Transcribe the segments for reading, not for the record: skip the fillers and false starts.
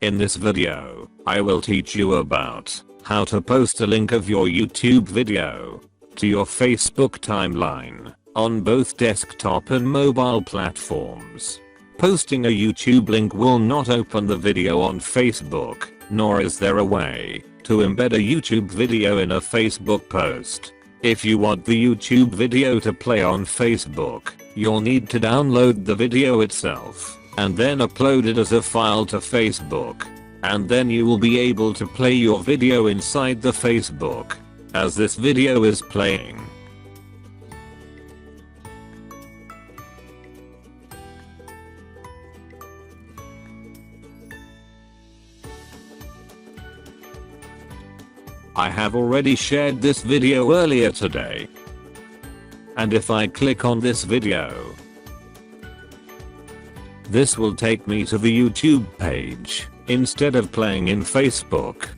In this video, I will teach you about how to post a link of your YouTube video to your Facebook timeline on both desktop and mobile platforms. Posting a YouTube link will not open the video on Facebook, nor is there a way to embed a YouTube video in a Facebook post. If you want the YouTube video to play on Facebook, you'll need to download the video itself and then upload it as a file to Facebook. And then you will be able to play your video inside the Facebook as this video is playing. I have already shared this video earlier today. And if I click on this video, this will take me to the YouTube page instead of playing in Facebook.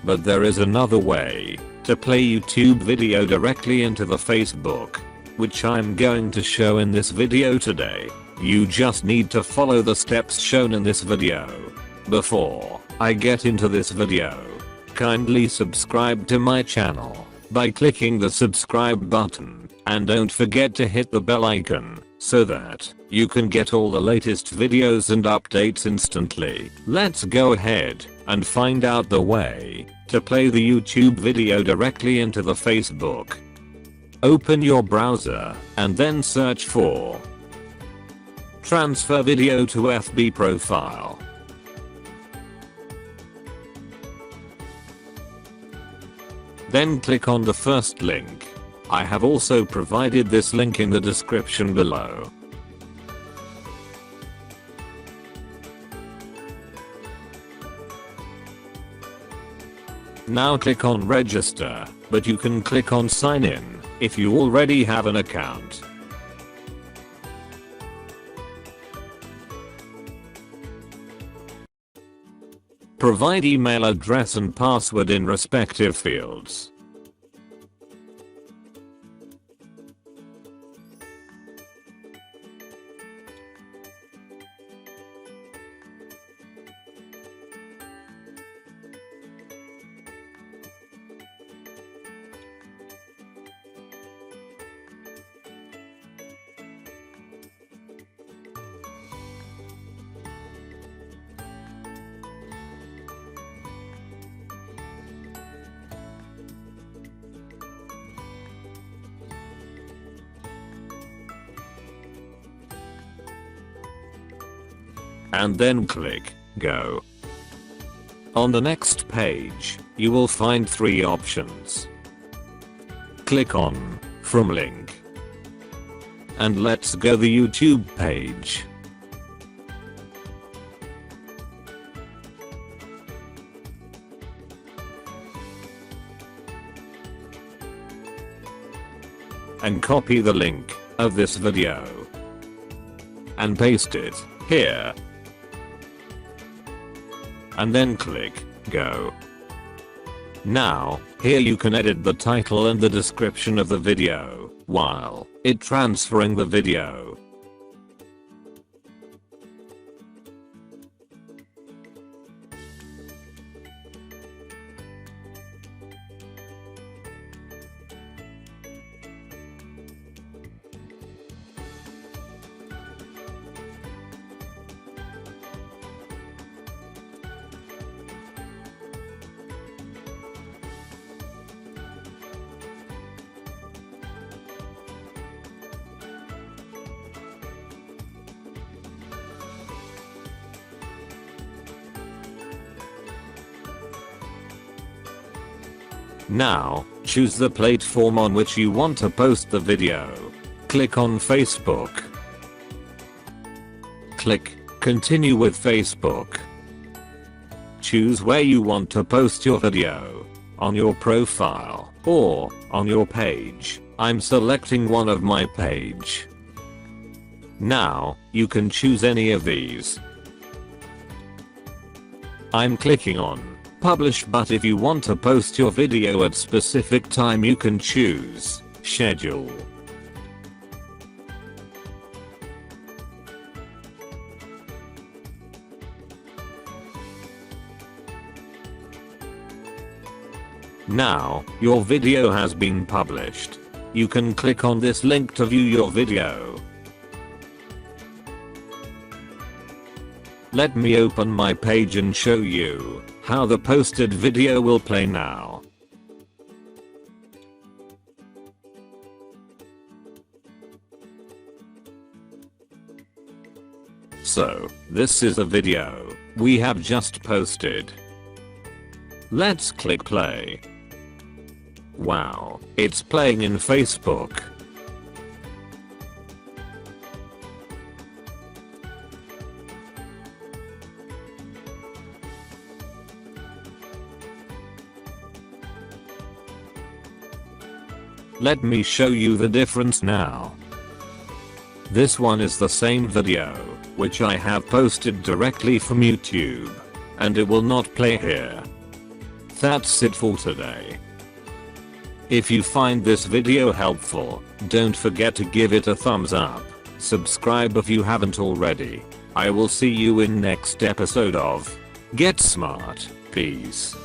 But there is another way to play YouTube video directly into the Facebook, which I'm going to show in this video today. You just need to follow the steps shown in this video. Before I get into this video, kindly subscribe to my channel by clicking the subscribe button, and don't forget to hit the bell icon so that you can get all the latest videos and updates instantly. Let's go ahead and find out the way to play the YouTube video directly into the Facebook. Open your browser and then search for Transfer Video to FB Profile. Then click on the first link. I have also provided this link in the description below. Now click on register, but you can click on sign in if you already have an account. Provide email address and password in respective fields. And then click Go. On the next page, you will find 3 options. Click on From Link. And let's go the YouTube page. And copy the link of this video and paste it here. And then click Go. Now, here you can edit the title and the description of the video while it transferring the video. Now, choose the platform on which you want to post the video. Click on Facebook. Click Continue with Facebook. Choose where you want to post your video, on your profile or on your page. I'm selecting one of my page. Now, you can choose any of these. I'm clicking on Publish, but if you want to post your video at specific time you can choose Schedule. Now, your video has been published. You can click on this link to view your video. Let me open my page and show you how the posted video will play now. So, this is the video we have just posted. Let's click play. Wow, it's playing in Facebook. Let me show you the difference now. This one is the same video, which I have posted directly from YouTube, and it will not play here. That's it for today. If you find this video helpful, don't forget to give it a thumbs up, subscribe if you haven't already. I will see you in next episode of Get Smart. Peace.